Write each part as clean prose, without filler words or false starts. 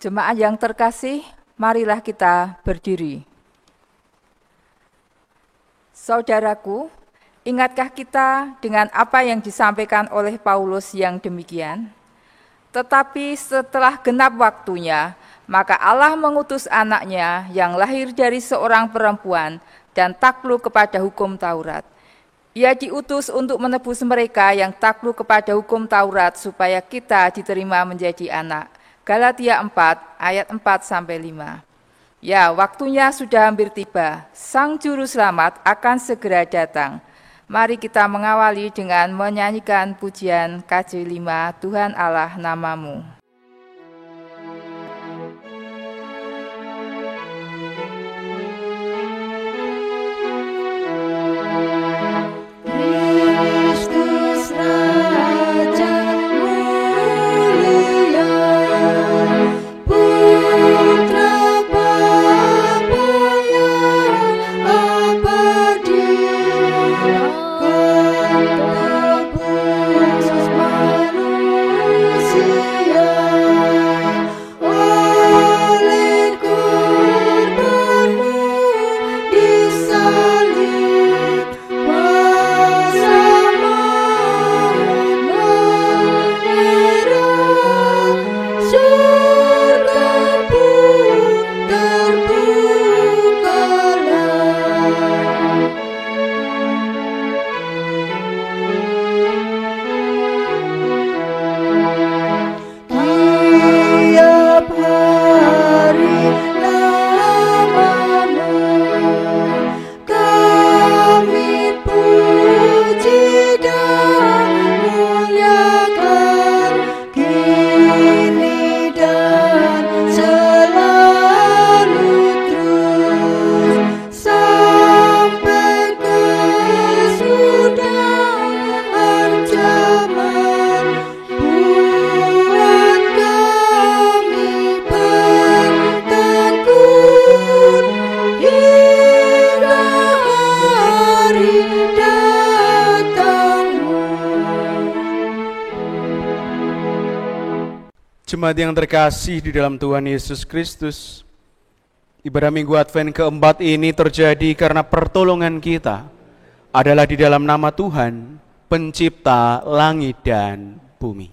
Jemaat yang terkasih, marilah kita berdiri. Saudaraku, ingatkah kita dengan apa yang disampaikan oleh Paulus yang demikian? Tetapi setelah genap waktunya, maka Allah mengutus anaknya yang lahir dari seorang perempuan dan takluk kepada hukum Taurat. Ia diutus untuk menebus mereka yang takluk kepada hukum Taurat supaya kita diterima menjadi anak. Galatia 4 ayat 4-5. Ya, waktunya sudah hampir tiba. Sang Juru Selamat akan segera datang. Mari kita mengawali dengan menyanyikan pujian KJ 5, Tuhan Allah namamu. Jemaat yang terkasih di dalam Tuhan Yesus Kristus, ibadah Minggu Advent keempat ini terjadi karena pertolongan kita adalah di dalam nama Tuhan, pencipta langit dan bumi.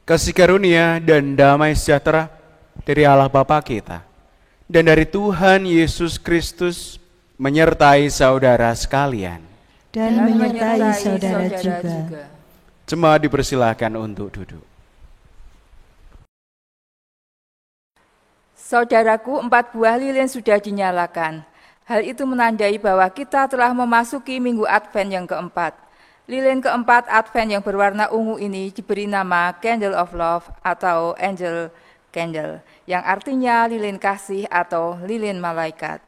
Kasih karunia dan damai sejahtera dari Allah Bapa kita dan dari Tuhan Yesus Kristus menyertai saudara sekalian. Dan menyertai saudara juga. Jemaat dipersilakan untuk duduk. Saudaraku, 4 buah lilin sudah dinyalakan. Hal itu menandai bahwa kita telah memasuki Minggu Advent yang keempat. Lilin keempat Advent yang berwarna ungu ini diberi nama Candle of Love atau Angel Candle, yang artinya lilin kasih atau lilin malaikat.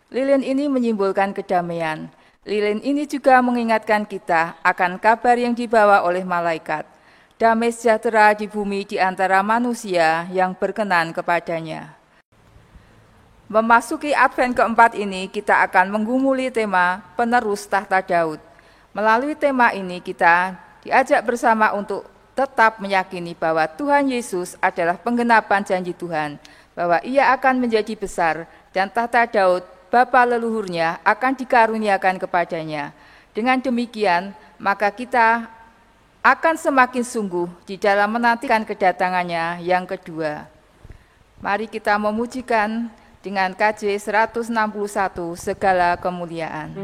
Lilin ini menyimbolkan kedamaian. Lilin ini juga mengingatkan kita akan kabar yang dibawa oleh malaikat. Damai sejahtera di bumi di antara manusia yang berkenan kepadanya. Memasuki Advent keempat ini, kita akan menggumuli tema penerus tahta Daud. Melalui tema ini kita diajak bersama untuk tetap meyakini bahwa Tuhan Yesus adalah penggenapan janji Tuhan, bahwa Ia akan menjadi besar dan tahta Daud, bapa leluhurnya, akan dikaruniakan kepadanya. Dengan demikian, maka kita akan semakin sungguh di dalam menantikan kedatangannya yang kedua. Mari kita memujikan dengan KJ 161 segala kemuliaan.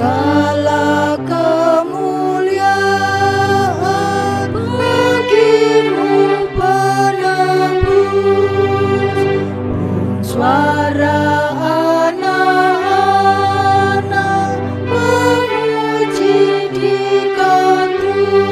Segala kemuliaan bagimu penebus, suara anak-anak memuji di kantung.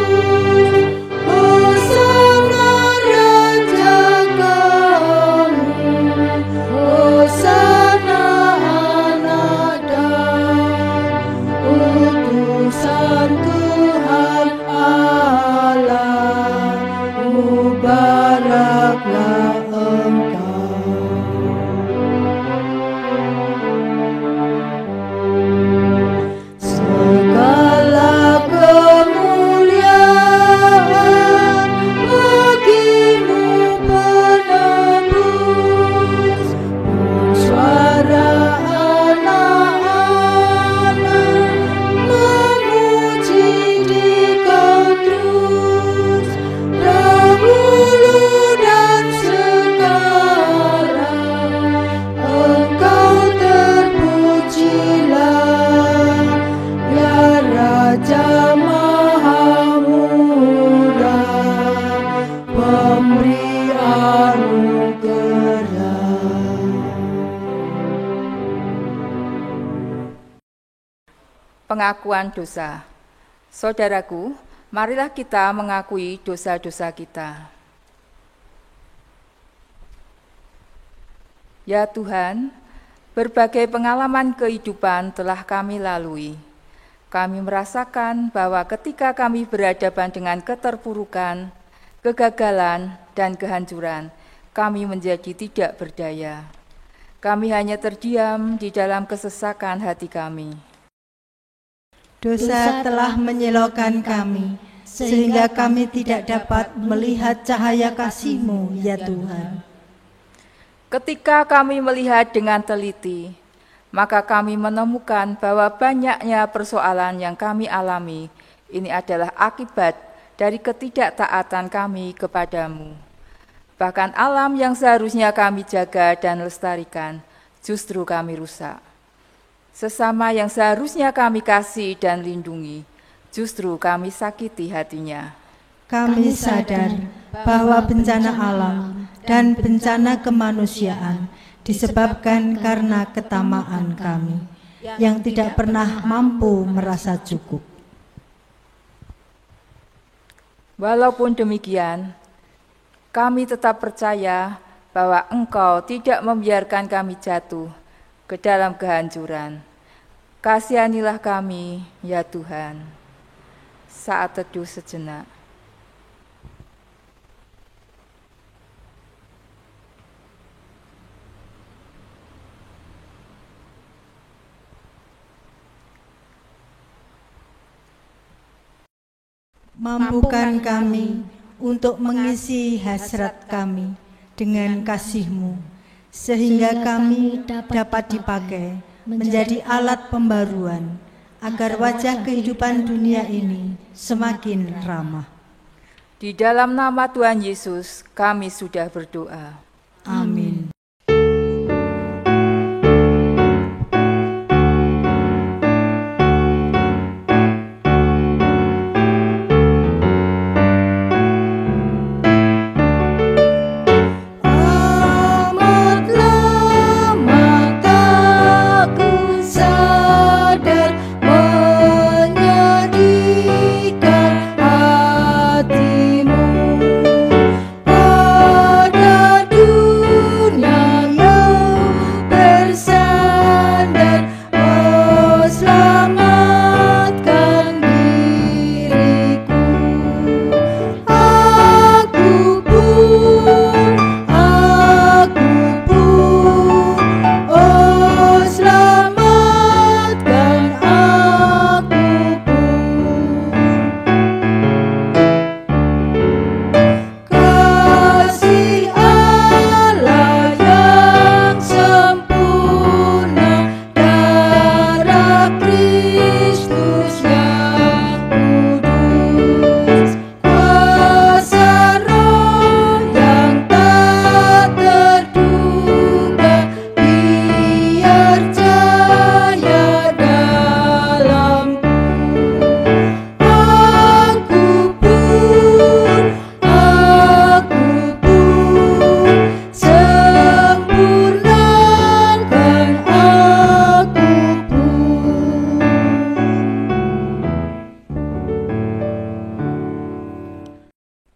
Pengakuan dosa. Saudaraku, marilah kita mengakui dosa-dosa kita. Ya Tuhan, berbagai pengalaman kehidupan telah kami lalui. Kami merasakan bahwa ketika kami berhadapan dengan keterpurukan, kegagalan, dan kehancuran, kami menjadi tidak berdaya. Kami hanya terdiam di dalam kesesakan hati kami. Dosa telah menyilaukan kami, sehingga kami tidak dapat melihat cahaya kasih-Mu, ya Tuhan. Ketika kami melihat dengan teliti, maka kami menemukan bahwa banyaknya persoalan yang kami alami ini adalah akibat dari ketidaktaatan kami kepadamu. Bahkan alam yang seharusnya kami jaga dan lestarikan, justru kami rusak. Sesama yang seharusnya kami kasih dan lindungi, justru kami sakiti hatinya. Kami sadar bahwa bencana alam dan bencana kemanusiaan disebabkan karena ketamaan kami yang tidak pernah mampu merasa cukup. Walaupun demikian, kami tetap percaya bahwa Engkau tidak membiarkan kami jatuh ke dalam kehancuran. Kasihanilah kami, ya Tuhan. Saat teduh sejenak. Mampukan kami untuk mengisi hasrat kami dengan kasih-Mu, sehingga kami dapat dipakai menjadi alat pembaruan, agar wajah kehidupan dunia ini semakin ramah. Di dalam nama Tuhan Yesus, kami sudah berdoa. Amin.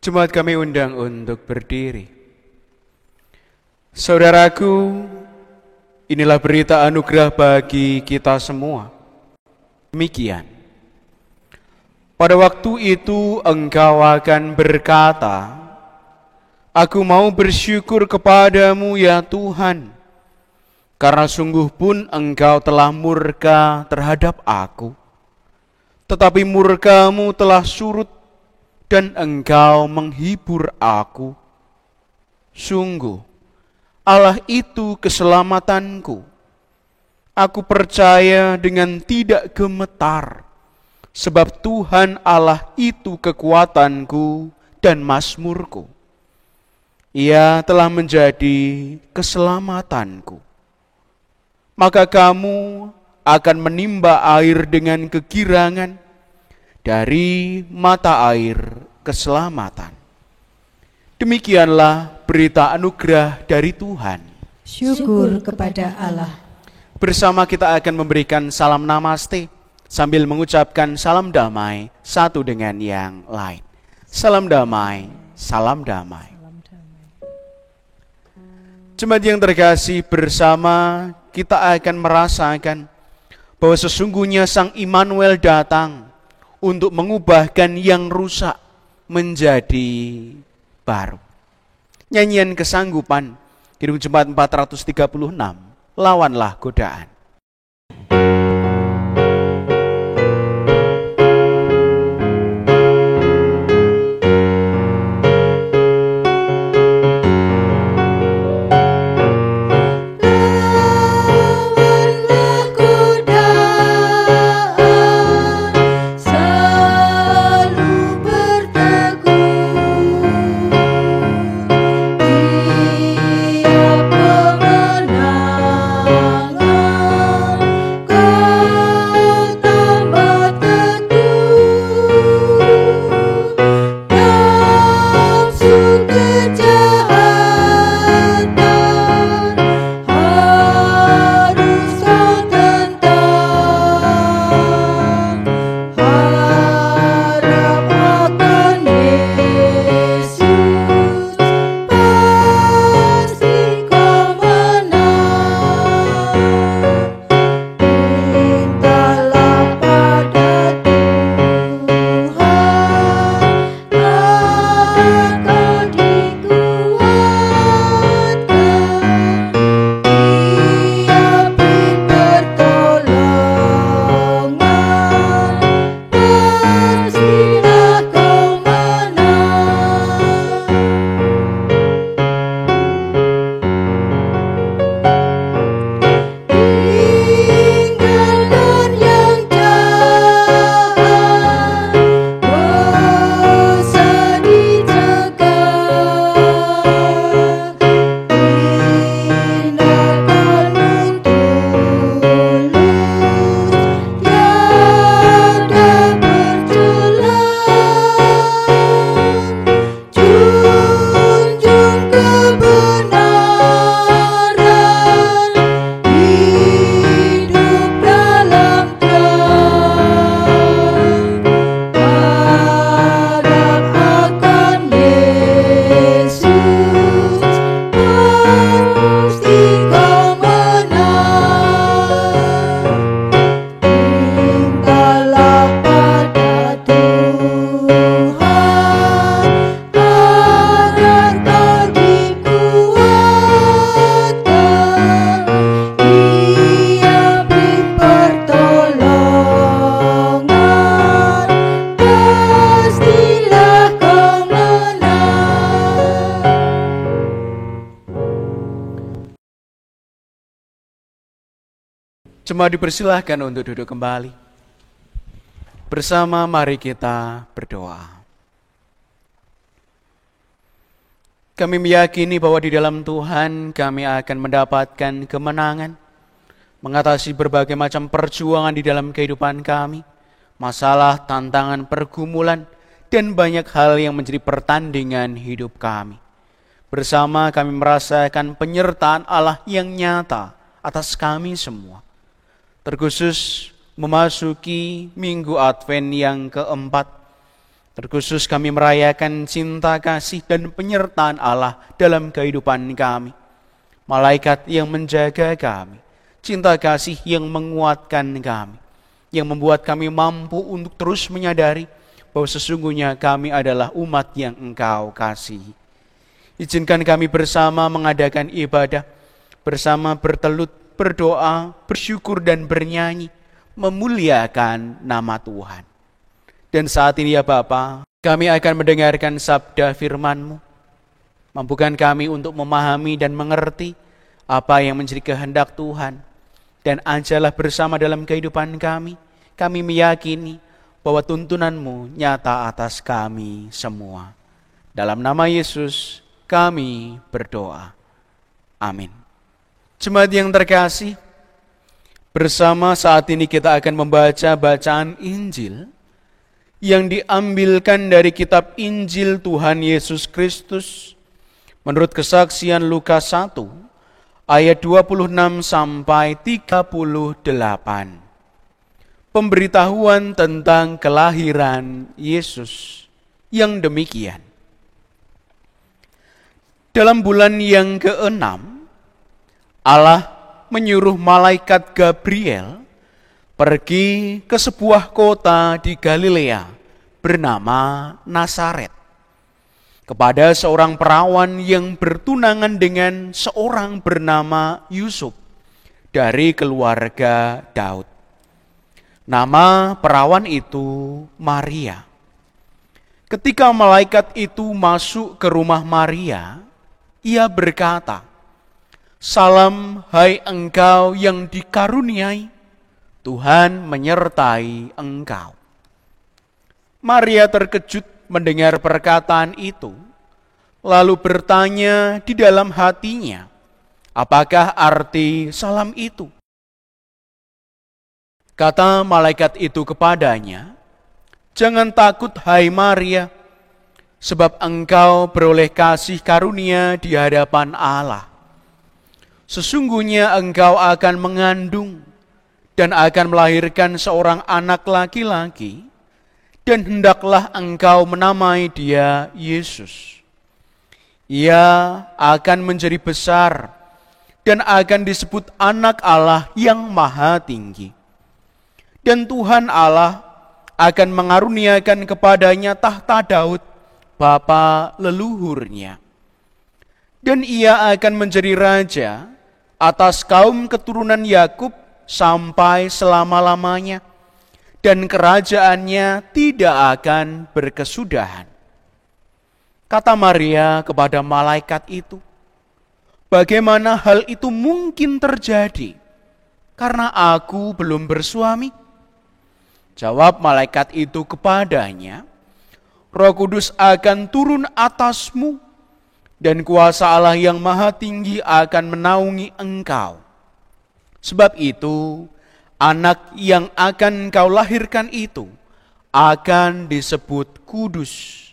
Jemaat kami undang untuk berdiri. Saudaraku, inilah berita anugerah bagi kita semua. Demikian. Pada waktu itu engkau akan berkata, "Aku mau bersyukur kepadamu ya Tuhan, karena sungguh pun engkau telah murka terhadap aku. Tetapi murkamu telah surut dan engkau menghibur aku. Sungguh, Allah itu keselamatanku. Aku percaya dengan tidak gemetar, sebab Tuhan Allah itu kekuatanku dan mazmurku. Ia telah menjadi keselamatanku. Maka kamu akan menimba air dengan kegirangan dari mata air keselamatan." Demikianlah berita anugerah dari Tuhan. Syukur kepada Allah. Bersama kita akan memberikan salam namaste. sambil mengucapkan salam damai satu dengan yang lain. Salam damai, salam damai. Jemaat yang terkasih, bersama kita akan merasakan bahwa sesungguhnya Sang Immanuel datang untuk mengubahkan yang rusak menjadi baru. Nyanyian kesanggupan, Kidung Jemaat 436, lawanlah godaan. Jemaat dipersilahkan untuk duduk kembali. Bersama mari kita berdoa. Kami meyakini bahwa di dalam Tuhan kami akan mendapatkan kemenangan, mengatasi berbagai macam perjuangan di dalam kehidupan kami, masalah, tantangan, pergumulan, dan banyak hal yang menjadi pertandingan hidup kami. Bersama kami merasakan penyertaan Allah yang nyata atas kami semua. Terkhusus memasuki Minggu Advent yang keempat, terkhusus kami merayakan cinta kasih dan penyertaan Allah dalam kehidupan kami. Malaikat yang menjaga kami, cinta kasih yang menguatkan kami, yang membuat kami mampu untuk terus menyadari bahwa sesungguhnya kami adalah umat yang Engkau kasihi. Izinkan kami bersama mengadakan ibadah, bersama bertelut, berdoa, bersyukur dan bernyanyi, memuliakan nama Tuhan. Dan saat ini ya Bapa, kami akan mendengarkan sabda firman-Mu. Mampukan kami untuk memahami dan mengerti apa yang menjadi kehendak Tuhan. Dan ajalah bersama dalam kehidupan kami. Kami meyakini bahwa tuntunan-Mu nyata atas kami semua. Dalam nama Yesus kami berdoa. Amin. Jemaat yang terkasih, bersama saat ini kita akan membaca bacaan Injil yang diambilkan dari kitab Injil Tuhan Yesus Kristus menurut kesaksian Lukas 1 ayat 26 sampai 38. pemberitahuan tentang kelahiran Yesus yang demikian. Dalam bulan yang ke-6, Allah menyuruh malaikat Gabriel pergi ke sebuah kota di Galilea bernama Nazaret, kepada seorang perawan yang bertunangan dengan seorang bernama Yusuf dari keluarga Daud. Nama perawan itu Maria. Ketika malaikat itu masuk ke rumah Maria, ia berkata, "Salam, hai engkau yang dikaruniai, Tuhan menyertai engkau." Maria terkejut mendengar perkataan itu, lalu bertanya di dalam hatinya, apakah arti salam itu? Kata malaikat itu kepadanya, "Jangan takut, hai Maria, sebab engkau beroleh kasih karunia di hadapan Allah. Sesungguhnya engkau akan mengandung dan akan melahirkan seorang anak laki-laki, dan hendaklah engkau menamai dia Yesus. Ia akan menjadi besar dan akan disebut Anak Allah yang Maha Tinggi. Dan Tuhan Allah akan mengaruniakan kepadanya tahta Daud, bapa leluhurnya. Dan ia akan menjadi raja atas kaum keturunan Yakub sampai selama-lamanya, dan kerajaannya tidak akan berkesudahan." Kata Maria kepada malaikat itu, "Bagaimana hal itu mungkin terjadi? Karena aku belum bersuami." Jawab malaikat itu kepadanya, "Roh Kudus akan turun atasmu, dan kuasa Allah yang Maha Tinggi akan menaungi engkau. Sebab itu, anak yang akan kau lahirkan itu akan disebut kudus,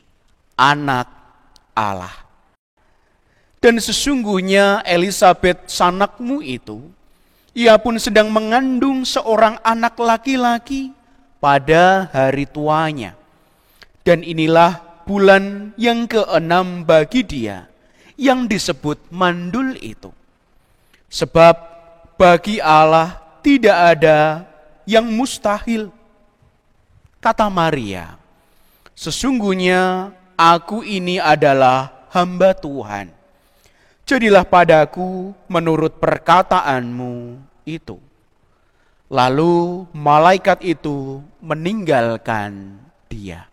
Anak Allah. Dan sesungguhnya Elisabet sanakmu itu, ia pun sedang mengandung seorang anak laki-laki pada hari tuanya. Dan inilah bulan yang ke-6 bagi dia, yang disebut mandul itu. Sebab bagi Allah tidak ada yang mustahil." Kata Maria, "Sesungguhnya aku ini adalah hamba Tuhan. Jadilah padaku menurut perkataanmu itu." Lalu malaikat itu meninggalkan dia.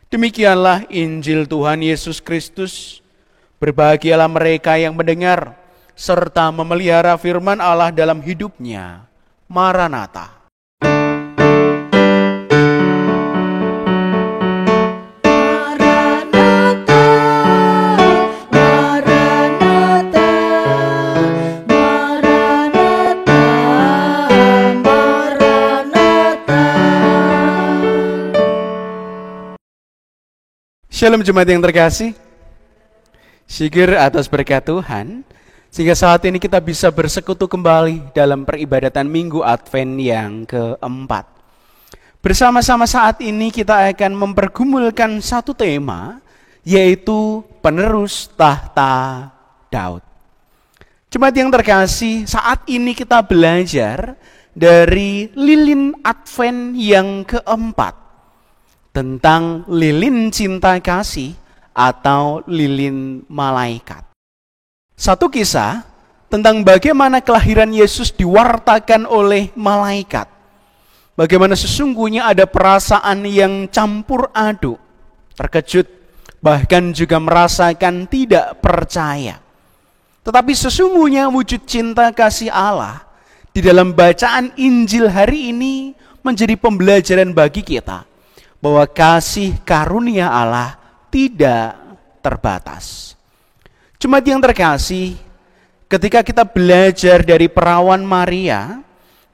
Demikianlah Injil Tuhan Yesus Kristus. Berbahagialah mereka yang mendengar serta memelihara firman Allah dalam hidupnya. Maranatha. Shalom jemaat yang terkasih. Syukur atas berkat Tuhan, sehingga saat ini kita bisa bersekutu kembali dalam peribadatan Minggu Advent yang ke-4. Bersama-sama saat ini kita akan mempergumulkan satu tema, yaitu penerus tahta Daud. Jemaat yang terkasih, saat ini kita belajar dari lilin Advent yang ke-4, tentang lilin cinta kasih atau lilin malaikat. Satu kisah tentang bagaimana kelahiran Yesus diwartakan oleh malaikat. Bagaimana sesungguhnya ada perasaan yang campur aduk, terkejut, bahkan juga merasakan tidak percaya. Tetapi sesungguhnya wujud cinta kasih Allah di dalam bacaan Injil hari ini menjadi pembelajaran bagi kita, bahwa kasih karunia Allah tidak terbatas. Jemaat yang terkasih, ketika kita belajar dari perawan Maria,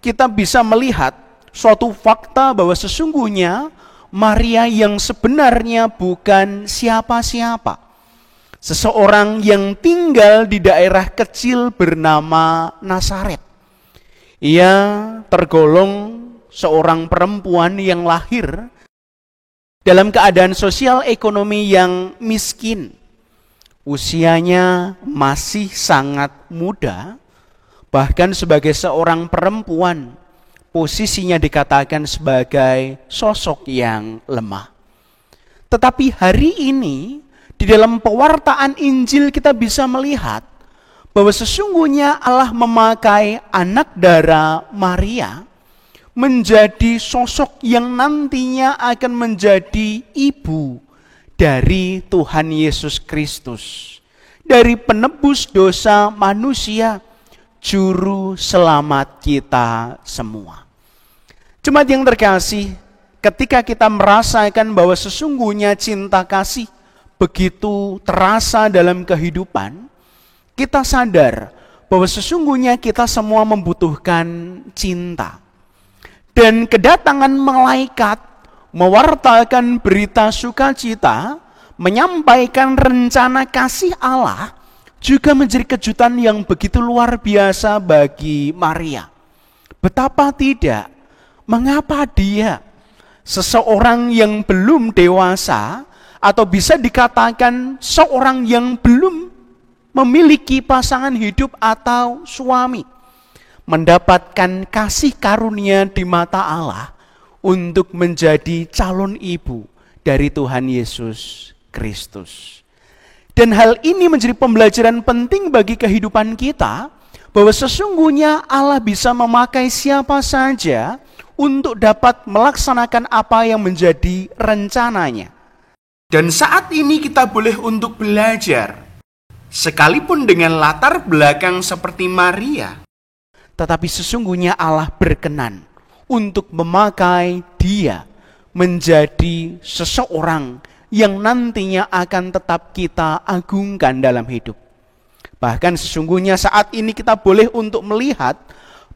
kita bisa melihat suatu fakta bahwa sesungguhnya Maria yang sebenarnya bukan siapa-siapa. Seseorang yang tinggal di daerah kecil bernama Nazaret. Ia tergolong seorang perempuan yang lahir dalam keadaan sosial ekonomi yang miskin. Usianya masih sangat muda, bahkan sebagai seorang perempuan, posisinya dikatakan sebagai sosok yang lemah. Tetapi hari ini, di dalam pewartaan Injil kita bisa melihat bahwa sesungguhnya Allah memakai anak darah Maria menjadi sosok yang nantinya akan menjadi ibu dari Tuhan Yesus Kristus, dari penebus dosa manusia, juru selamat kita semua. Jemaat yang terkasih, ketika kita merasakan bahwa sesungguhnya cinta kasih begitu terasa dalam kehidupan, kita sadar bahwa sesungguhnya kita semua membutuhkan cinta. Dan kedatangan malaikat mewartakan berita sukacita, menyampaikan rencana kasih Allah, juga menjadi kejutan yang begitu luar biasa bagi Maria. Betapa tidak, mengapa dia, seseorang yang belum dewasa, atau bisa dikatakan seorang yang belum memiliki pasangan hidup atau suami, mendapatkan kasih karunia di mata Allah untuk menjadi calon ibu dari Tuhan Yesus Kristus. Dan hal ini menjadi pembelajaran penting bagi kehidupan kita, bahwa sesungguhnya Allah bisa memakai siapa saja untuk dapat melaksanakan apa yang menjadi rencananya. Dan saat ini kita boleh untuk belajar, sekalipun dengan latar belakang seperti Maria, tetapi sesungguhnya Allah berkenan untuk memakai dia menjadi seseorang yang nantinya akan tetap kita agungkan dalam hidup. Bahkan sesungguhnya saat ini kita boleh untuk melihat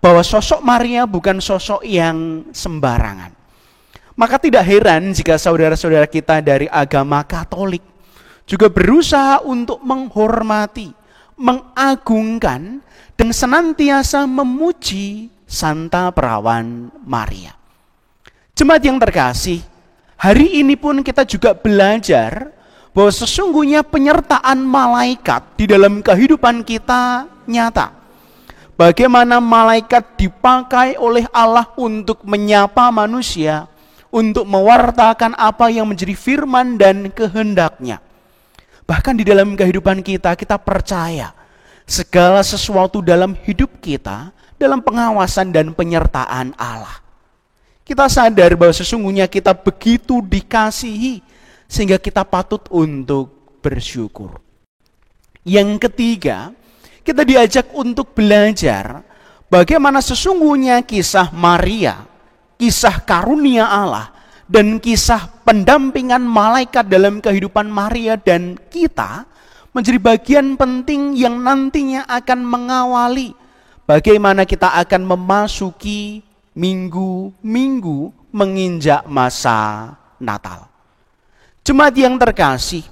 bahwa sosok Maria bukan sosok yang sembarangan. Maka tidak heran jika saudara-saudara kita dari agama Katolik juga berusaha untuk menghormati, mengagungkan, dan senantiasa memuji Santa Perawan Maria. Jemaat yang terkasih, hari ini pun kita juga belajar bahwa sesungguhnya penyertaan malaikat di dalam kehidupan kita nyata. Bagaimana malaikat dipakai oleh Allah untuk menyapa manusia, untuk mewartakan apa yang menjadi firman dan kehendaknya. Bahkan di dalam kehidupan kita percaya segala sesuatu dalam hidup kita dalam pengawasan dan penyertaan Allah. Kita sadar bahwa sesungguhnya kita begitu dikasihi sehingga kita patut untuk bersyukur. Yang ketiga, kita diajak untuk belajar bagaimana sesungguhnya kisah Maria, kisah karunia Allah, dan kisah pendampingan malaikat dalam kehidupan Maria dan kita menjadi bagian penting yang nantinya akan mengawali bagaimana kita akan memasuki minggu-minggu menginjak masa Natal. Jemaat yang terkasih,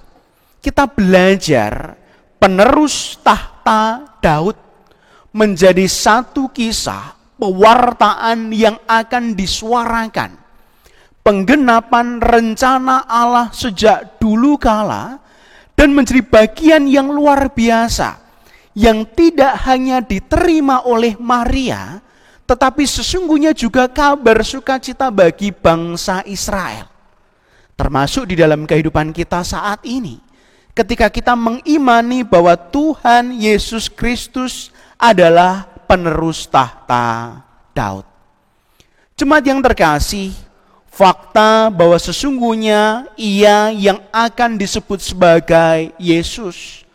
kita belajar penerus tahta Daud menjadi satu kisah pewartaan yang akan disuarakan. Penggenapan rencana Allah sejak dulu kala dan menjadi bagian yang luar biasa yang tidak hanya diterima oleh Maria, tetapi sesungguhnya juga kabar sukacita bagi bangsa Israel. Termasuk di dalam kehidupan kita saat ini, ketika kita mengimani bahwa Tuhan Yesus Kristus adalah penerus tahta Daud. Jemaat yang terkasih, fakta bahwa sesungguhnya Ia yang akan disebut sebagai Yesus,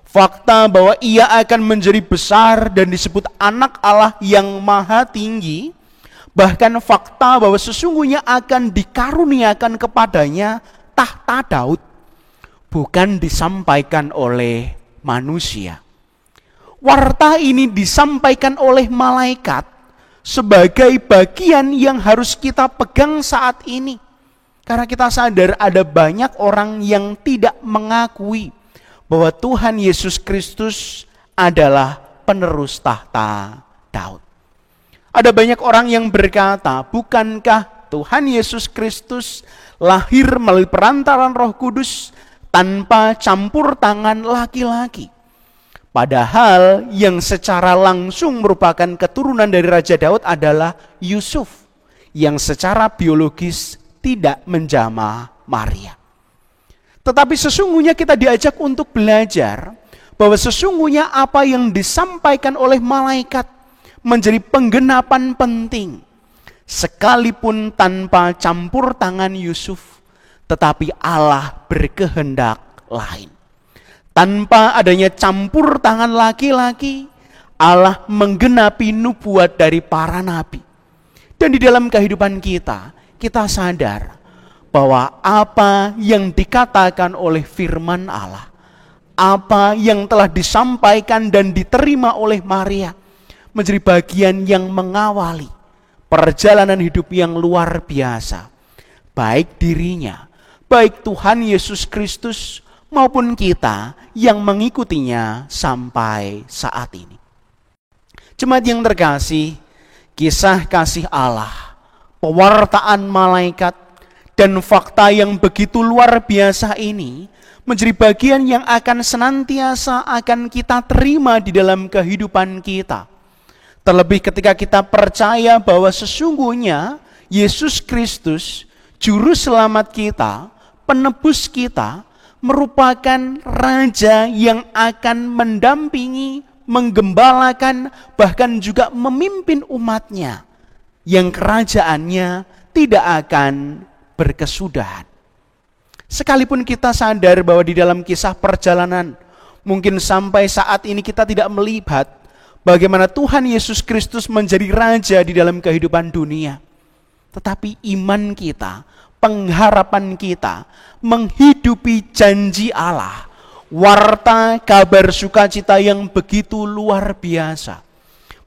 fakta bahwa Ia akan menjadi besar dan disebut anak Allah yang maha tinggi, bahkan fakta bahwa sesungguhnya akan dikaruniakan kepadanya tahta Daud, bukan disampaikan oleh manusia. Warta ini disampaikan oleh malaikat sebagai bagian yang harus kita pegang saat ini. Karena kita sadar ada banyak orang yang tidak mengakui bahwa Tuhan Yesus Kristus adalah penerus tahta Daud. Ada banyak orang yang berkata, bukankah Tuhan Yesus Kristus lahir melalui perantaran Roh Kudus tanpa campur tangan laki-laki? Padahal yang secara langsung merupakan keturunan dari Raja Daud adalah Yusuf, yang secara biologis tidak menjamah Maria. Tetapi sesungguhnya kita diajak untuk belajar bahwa sesungguhnya apa yang disampaikan oleh malaikat menjadi penggenapan penting. Sekalipun tanpa campur tangan Yusuf, tetapi Allah berkehendak lain. Tanpa adanya campur tangan laki-laki, Allah menggenapi nubuat dari para nabi. Dan di dalam kehidupan kita, kita sadar bahwa apa yang dikatakan oleh firman Allah, apa yang telah disampaikan dan diterima oleh Maria, menjadi bagian yang mengawali perjalanan hidup yang luar biasa. Baik dirinya, baik Tuhan Yesus Kristus, maupun kita yang mengikutinya sampai saat ini. Jemaat yang terkasih, kisah kasih Allah, pewartaan malaikat, dan fakta yang begitu luar biasa ini menjadi bagian yang akan senantiasa akan kita terima di dalam kehidupan kita. Terlebih ketika kita percaya bahwa sesungguhnya Yesus Kristus, Juru Selamat kita, penebus kita, merupakan Raja yang akan mendampingi, menggembalakan, bahkan juga memimpin umatnya, yang kerajaannya tidak akan berkesudahan. Sekalipun kita sadar bahwa di dalam kisah perjalanan, mungkin sampai saat ini kita tidak melihat bagaimana Tuhan Yesus Kristus menjadi Raja di dalam kehidupan dunia. Tetapi iman kita, pengharapan kita, menghidupi janji Allah, warta kabar sukacita yang begitu luar biasa,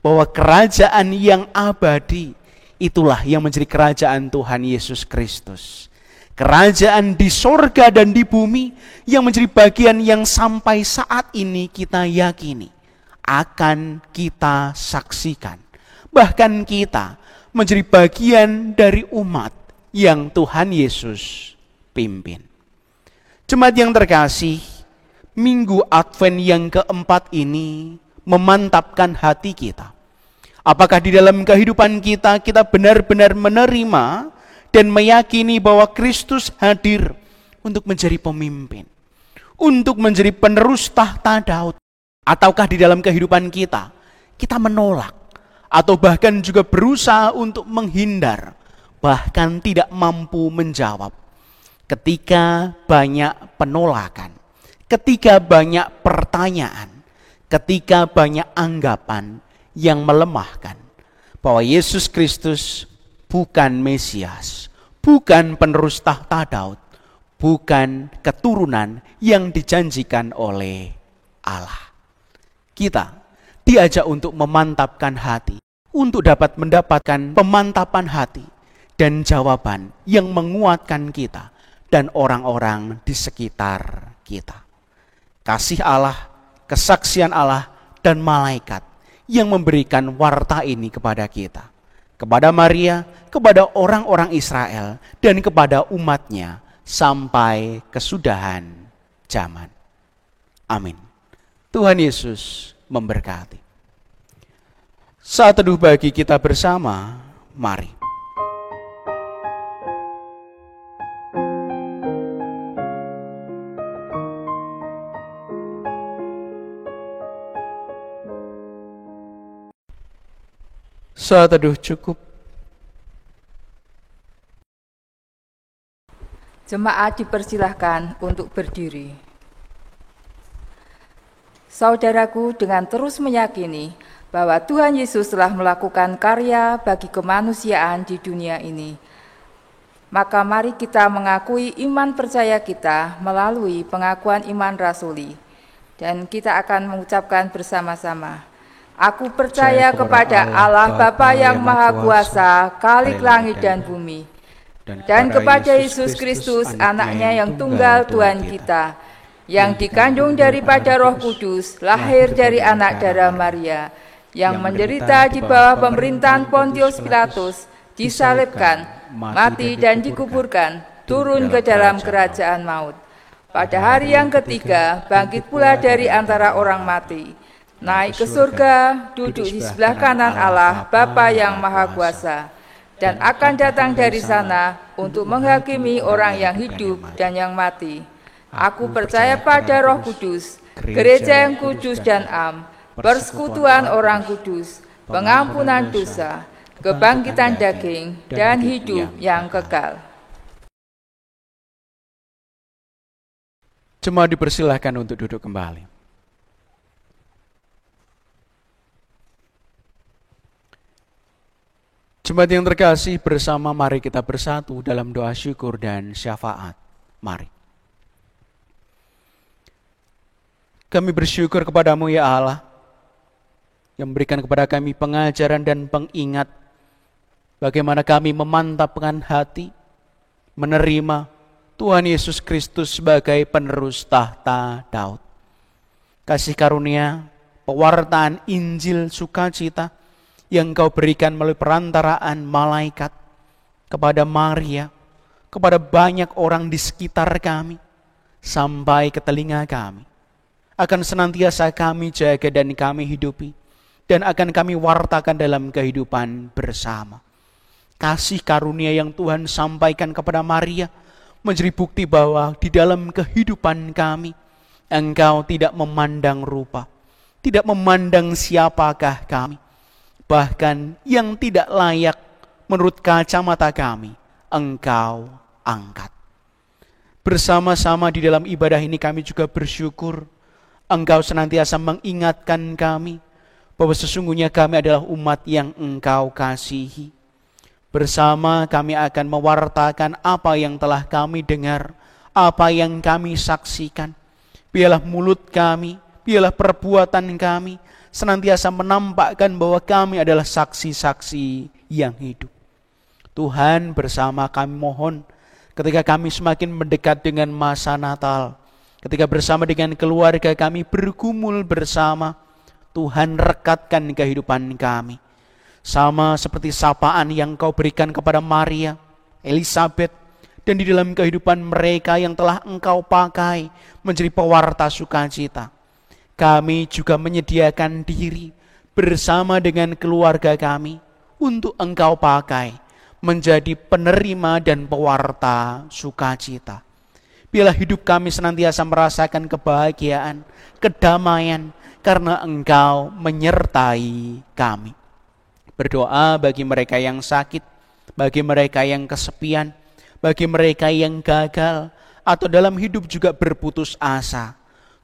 bahwa kerajaan yang abadi, itulah yang menjadi kerajaan Tuhan Yesus Kristus. Kerajaan di sorga dan di bumi yang menjadi bagian yang sampai saat ini kita yakini, akan kita saksikan. Bahkan kita menjadi bagian dari umat yang Tuhan Yesus pimpin. Jemaat yang terkasih, Minggu Advent yang keempat ini memantapkan hati kita. Apakah di dalam kehidupan kita, kita benar-benar menerima dan meyakini bahwa Kristus hadir untuk menjadi pemimpin, untuk menjadi penerus tahta Daud? Ataukah di dalam kehidupan kita, kita menolak, atau bahkan juga berusaha untuk menghindar, bahkan tidak mampu menjawab ketika banyak penolakan, ketika banyak pertanyaan, ketika banyak anggapan yang melemahkan bahwa Yesus Kristus bukan Mesias, bukan penerus tahta Daud, bukan keturunan yang dijanjikan oleh Allah. Kita diajak untuk memantapkan hati, untuk dapat mendapatkan pemantapan hati dan jawaban yang menguatkan kita dan orang-orang di sekitar kita. Kasih Allah, kesaksian Allah, dan malaikat yang memberikan warta ini kepada kita, kepada Maria, kepada orang-orang Israel, dan kepada umatnya sampai kesudahan zaman. Amin. Tuhan Yesus memberkati. Saat teduh bagi kita bersama, mari. Saat teduh cukup. Jemaat dipersilahkan untuk berdiri. Saudaraku, dengan terus meyakini bahwa Tuhan Yesus telah melakukan karya bagi kemanusiaan di dunia ini, maka mari kita mengakui iman percaya kita melalui pengakuan iman rasuli. Dan kita akan mengucapkan bersama-sama, Aku percaya kepada Allah Bapa yang Maha Kuasa, Khalik langit dan bumi, dan kepada Yesus Kristus, anaknya yang tunggal Tuhan kita, yang dikandung daripada Roh Kudus, lahir dari anak darah Maria, yang menderita di bawah pemerintahan Pontius Pilatus, disalibkan, mati dan dikuburkan, turun ke dalam kerajaan maut. Pada hari yang ketiga, bangkit pula dari antara orang mati, naik ke surga, duduk di sebelah kanan Allah, Bapa yang Maha Kuasa, dan akan datang dari sana untuk menghakimi orang yang hidup dan yang mati. Aku percaya pada Roh Kudus, gereja yang kudus dan am, persekutuan orang kudus, pengampunan dosa, kebangkitan daging, dan hidup yang kekal. Jemaat dipersilahkan untuk duduk kembali. Jemaat yang terkasih, bersama mari kita bersatu dalam doa syukur dan syafaat. Mari. Kami bersyukur kepadamu ya Allah, yang memberikan kepada kami pengajaran dan pengingat bagaimana kami memantapkan hati, menerima Tuhan Yesus Kristus sebagai penerus tahta Daud. Kasih karunia, pewartaan Injil sukacita yang Kau berikan melalui perantaraan malaikat kepada Maria, kepada banyak orang di sekitar kami, sampai ke telinga kami. Akan senantiasa kami jaga dan kami hidupi, dan akan kami wartakan dalam kehidupan bersama. Kasih karunia yang Tuhan sampaikan kepada Maria menjadi bukti bahwa di dalam kehidupan kami, Engkau tidak memandang rupa, tidak memandang siapakah kami. Bahkan yang tidak layak menurut kacamata kami, Engkau angkat. Bersama-sama di dalam ibadah ini kami juga bersyukur Engkau senantiasa mengingatkan kami bahwa sesungguhnya kami adalah umat yang Engkau kasihi. Bersama kami akan mewartakan apa yang telah kami dengar, apa yang kami saksikan. Biarlah mulut kami, biarlah perbuatan kami senantiasa menampakkan bahwa kami adalah saksi-saksi yang hidup. Tuhan, bersama kami mohon, ketika kami semakin mendekat dengan masa Natal, ketika bersama dengan keluarga kami bergumul bersama, Tuhan rekatkan kehidupan kami. Sama seperti sapaan yang Kau berikan kepada Maria, Elizabeth, dan di dalam kehidupan mereka yang telah Engkau pakai menjadi pewarta sukacita. Kami juga menyediakan diri bersama dengan keluarga kami untuk Engkau pakai menjadi penerima dan pewarta sukacita. Biarlah hidup kami senantiasa merasakan kebahagiaan, kedamaian, karena Engkau menyertai kami. Berdoa bagi mereka yang sakit, bagi mereka yang kesepian, bagi mereka yang gagal, atau dalam hidup juga berputus asa.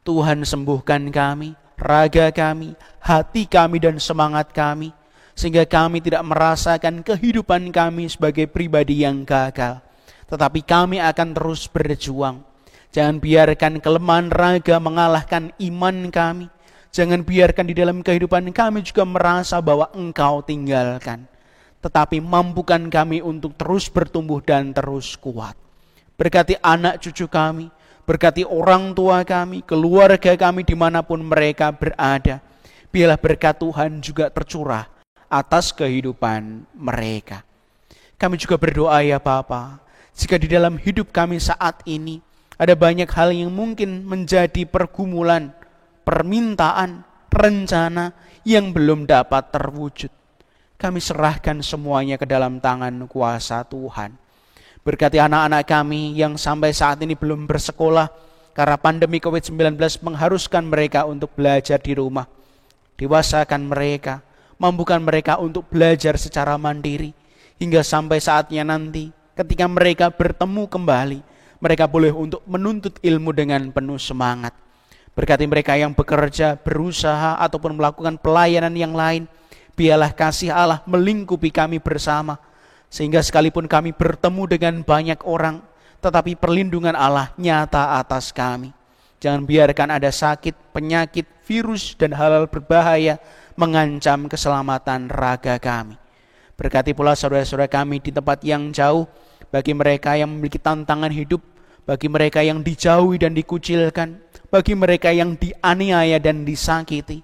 Tuhan sembuhkan kami, raga kami, hati kami dan semangat kami, sehingga kami tidak merasakan kehidupan kami sebagai pribadi yang gagal. Tetapi kami akan terus berjuang. Jangan biarkan kelemahan raga mengalahkan iman kami. Jangan biarkan di dalam kehidupan kami juga merasa bahwa Engkau tinggalkan. Tetapi mampukan kami untuk terus bertumbuh dan terus kuat. Berkati anak cucu kami, berkati orang tua kami, keluarga kami dimanapun mereka berada. Biarlah berkat Tuhan juga tercurah atas kehidupan mereka. Kami juga berdoa ya Bapa, jika di dalam hidup kami saat ini ada banyak hal yang mungkin menjadi pergumulan, permintaan, rencana yang belum dapat terwujud, kami serahkan semuanya ke dalam tangan kuasa Tuhan. Berkati anak-anak kami yang sampai saat ini belum bersekolah karena pandemi COVID-19 mengharuskan mereka untuk belajar di rumah. Dewasakan mereka, mampukan mereka untuk belajar secara mandiri, hingga sampai saatnya nanti ketika mereka bertemu kembali, mereka boleh untuk menuntut ilmu dengan penuh semangat. Berkati mereka yang bekerja, berusaha, ataupun melakukan pelayanan yang lain. Biarlah kasih Allah melingkupi kami bersama. Sehingga sekalipun kami bertemu dengan banyak orang, tetapi perlindungan Allah nyata atas kami. Jangan biarkan ada sakit, penyakit, virus, dan hal-hal berbahaya mengancam keselamatan raga kami. Berkati pula saudara-saudara kami di tempat yang jauh, bagi mereka yang memiliki tantangan hidup, bagi mereka yang dijauhi dan dikucilkan, bagi mereka yang dianiaya dan disakiti.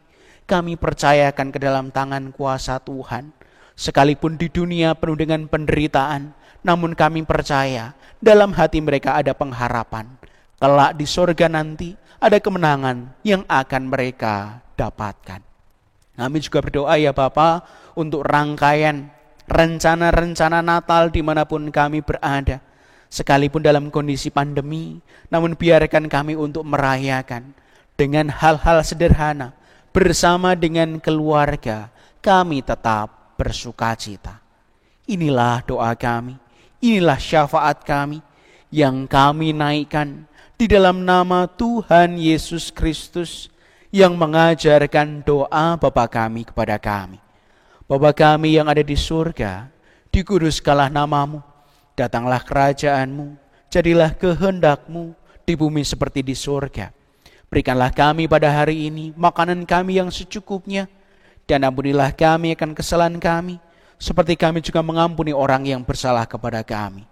kami percayakan ke dalam tangan kuasa Tuhan. Sekalipun di dunia penuh dengan penderitaan, namun kami percaya dalam hati mereka ada pengharapan. Kelak di sorga nanti ada kemenangan yang akan mereka dapatkan. Kami juga berdoa ya Bapa untuk rangkaian rencana-rencana Natal dimanapun kami berada. Sekalipun dalam kondisi pandemi, namun biarkan kami untuk merayakan dengan hal-hal sederhana. Bersama dengan keluarga, kami tetap bersuka cita. Inilah doa kami, inilah syafaat kami yang kami naikkan di dalam nama Tuhan Yesus Kristus yang mengajarkan doa Bapa kami kepada kami. Bapa kami yang ada di surga, dikuduskanlah namamu, datanglah kerajaanmu, jadilah kehendakmu di bumi seperti di surga. Berikanlah kami pada hari ini makanan kami yang secukupnya, dan ampunilah kami akan kesalahan kami, seperti kami juga mengampuni orang yang bersalah kepada kami.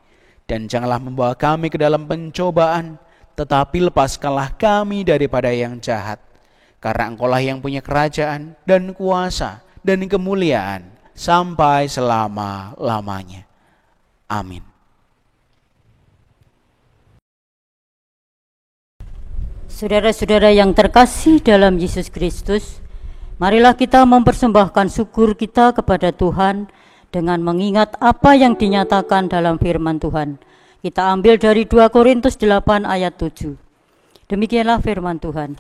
Dan janganlah membawa kami ke dalam pencobaan, tetapi lepaskanlah kami daripada yang jahat. Karena Engkaulah yang punya kerajaan dan kuasa dan kemuliaan sampai selama-lamanya. Amin. Saudara-saudara yang terkasih dalam Yesus Kristus, marilah kita mempersembahkan syukur kita kepada Tuhan dengan mengingat apa yang dinyatakan dalam firman Tuhan. Kita ambil dari 2 Korintus 8 ayat 7. Demikianlah firman Tuhan.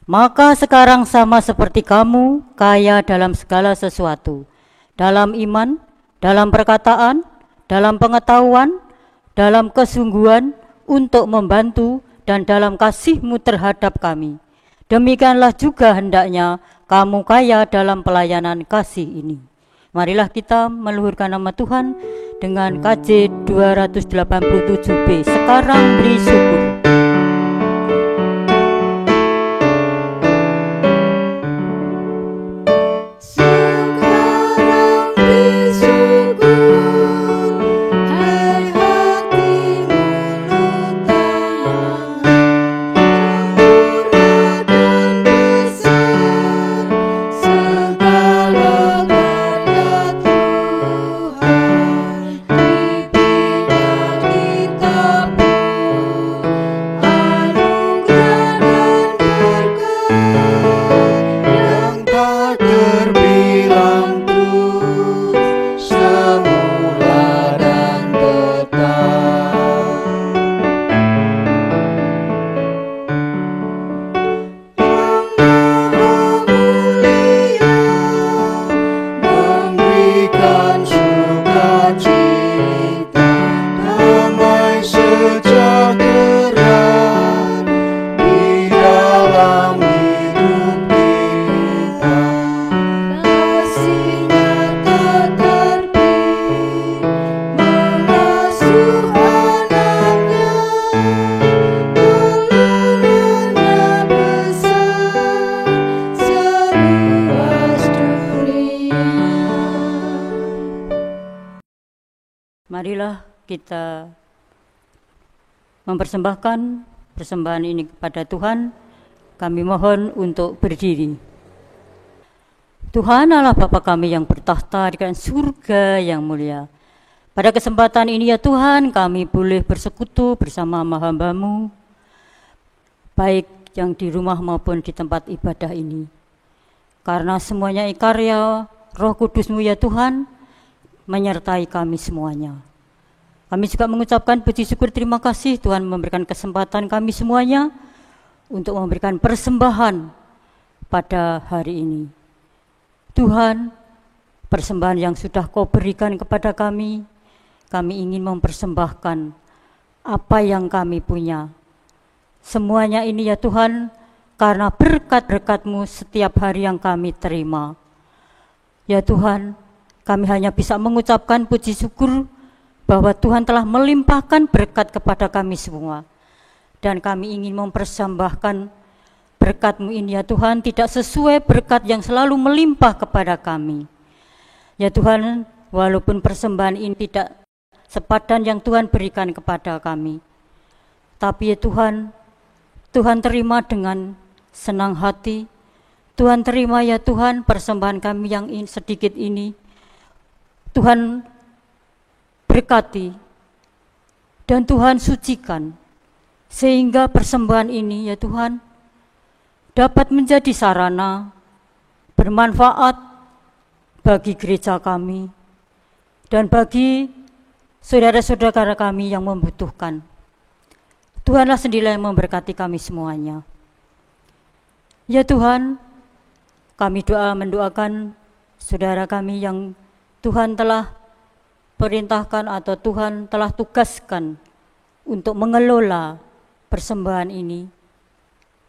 Maka sekarang sama seperti kamu, kaya dalam segala sesuatu, dalam iman, dalam perkataan, dalam pengetahuan, dalam kesungguhan, untuk membantu, dan dalam kasihmu terhadap kami. Demikianlah juga hendaknya kamu kaya dalam pelayanan kasih ini. Marilah kita meluhurkan nama Tuhan dengan KJ 287B. Sekarang beri syukur. Marilah kita mempersembahkan persembahan ini kepada Tuhan. Kami mohon untuk berdiri. Tuhan Allah Bapa kami yang bertahta di surga yang mulia. Pada kesempatan ini ya Tuhan, kami boleh bersekutu bersama hamba-Mu, baik yang di rumah maupun di tempat ibadah ini. Karena semuanya karya Roh Kudus-Mu ya Tuhan, menyertai kami semuanya. Kami juga mengucapkan puji syukur terima kasih Tuhan memberikan kesempatan kami semuanya untuk memberikan persembahan pada hari ini. Tuhan, persembahan yang sudah Kau berikan kepada kami ingin mempersembahkan apa yang kami punya. Semuanya ini ya Tuhan, karena berkat-berkat-Mu setiap hari yang kami terima. Ya Tuhan, kami hanya bisa mengucapkan puji syukur bahwa Tuhan telah melimpahkan berkat kepada kami semua. Dan kami ingin mempersembahkan berkat-Mu ini ya Tuhan, tidak sesuai berkat yang selalu melimpah kepada kami. Ya Tuhan, walaupun persembahan ini tidak sepadan yang Tuhan berikan kepada kami, tapi ya Tuhan, Tuhan terima dengan senang hati, Tuhan terima ya Tuhan persembahan kami yang sedikit ini. Tuhan berkati dan Tuhan sucikan sehingga persembahan ini ya Tuhan dapat menjadi sarana bermanfaat bagi gereja kami dan bagi saudara-saudara kami yang membutuhkan. Tuhanlah sendiri yang memberkati kami semuanya. Ya Tuhan, kami mendoakan saudara kami yang Tuhan telah perintahkan atau Tuhan telah tugaskan untuk mengelola persembahan ini.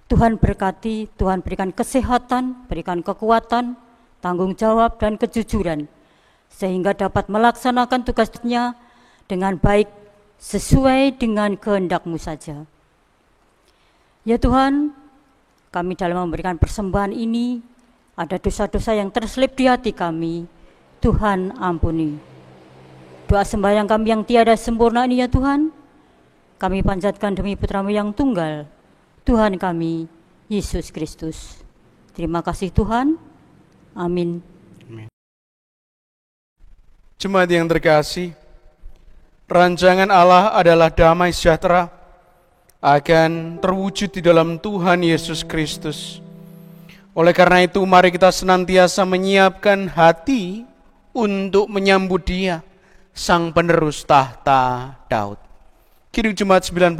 Tuhan berkati, Tuhan berikan kesehatan, berikan kekuatan, tanggung jawab dan kejujuran, sehingga dapat melaksanakan tugasnya dengan baik sesuai dengan kehendak-Mu saja. Ya Tuhan, kami dalam memberikan persembahan ini, ada dosa-dosa yang terselip di hati kami, Tuhan ampuni. Doa sembahyang kami yang tiada sempurna ini ya Tuhan, kami panjatkan demi Putra-Mu yang tunggal, Tuhan kami, Yesus Kristus. Terima kasih Tuhan, amin. Jemaat yang terkasih, rancangan Allah adalah damai sejahtera akan terwujud di dalam Tuhan Yesus Kristus. Oleh karena itu, mari kita senantiasa menyiapkan hati untuk menyambut Dia, Sang Penerus tahta Daud. Kidung Jemaat 91,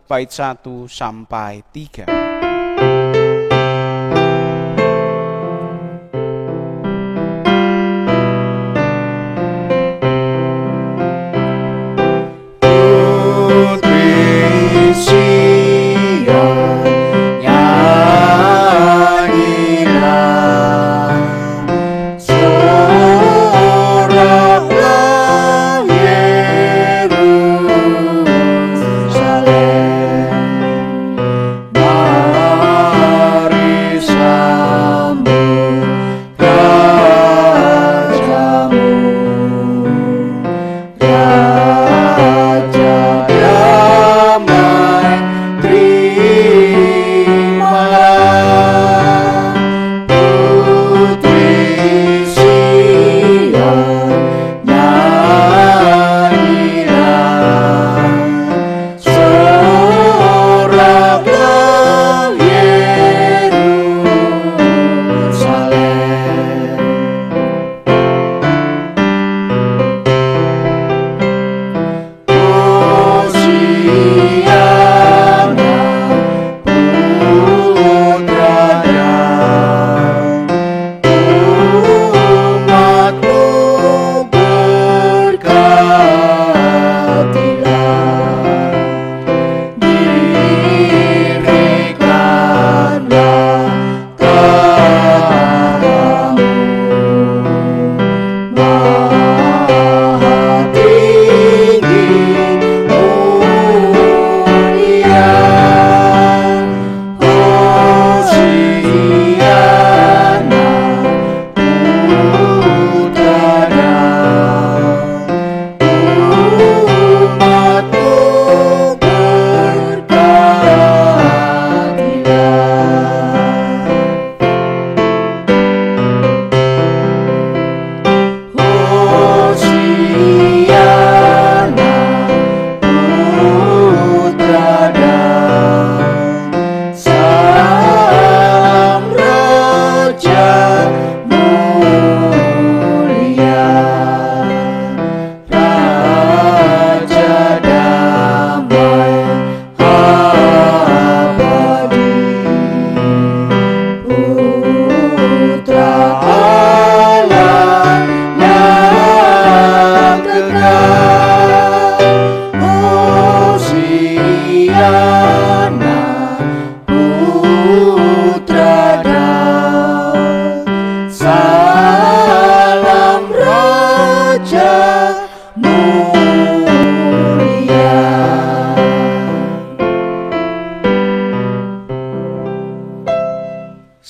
bait 1 sampai 3.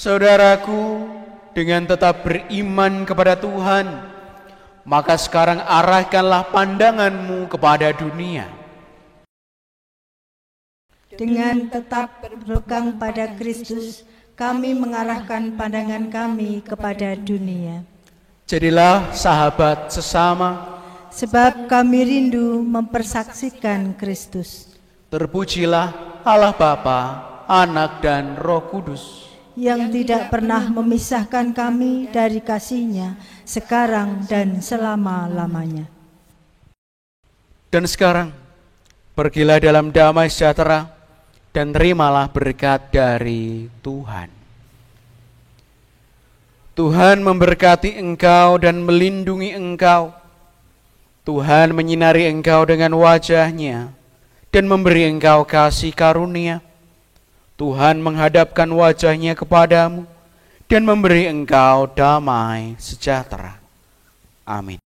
Saudaraku, dengan tetap beriman kepada Tuhan, maka sekarang arahkanlah pandanganmu kepada dunia. Dengan tetap berpegang pada Kristus, kami mengarahkan pandangan kami kepada dunia. Jadilah sahabat sesama, Sebab kami rindu mempersaksikan Kristus, terpujilah Allah Bapa, Anak dan Roh Kudus, yang tidak pernah memisahkan kami dari kasih-Nya, sekarang dan selama-lamanya. Dan sekarang, pergilah dalam damai sejahtera, dan terimalah berkat dari Tuhan. Tuhan memberkati engkau dan melindungi engkau. Tuhan menyinari engkau dengan wajah-Nya dan memberi engkau kasih karunia. Tuhan menghadapkan wajah-Nya kepadamu dan memberi engkau damai sejahtera. Amin.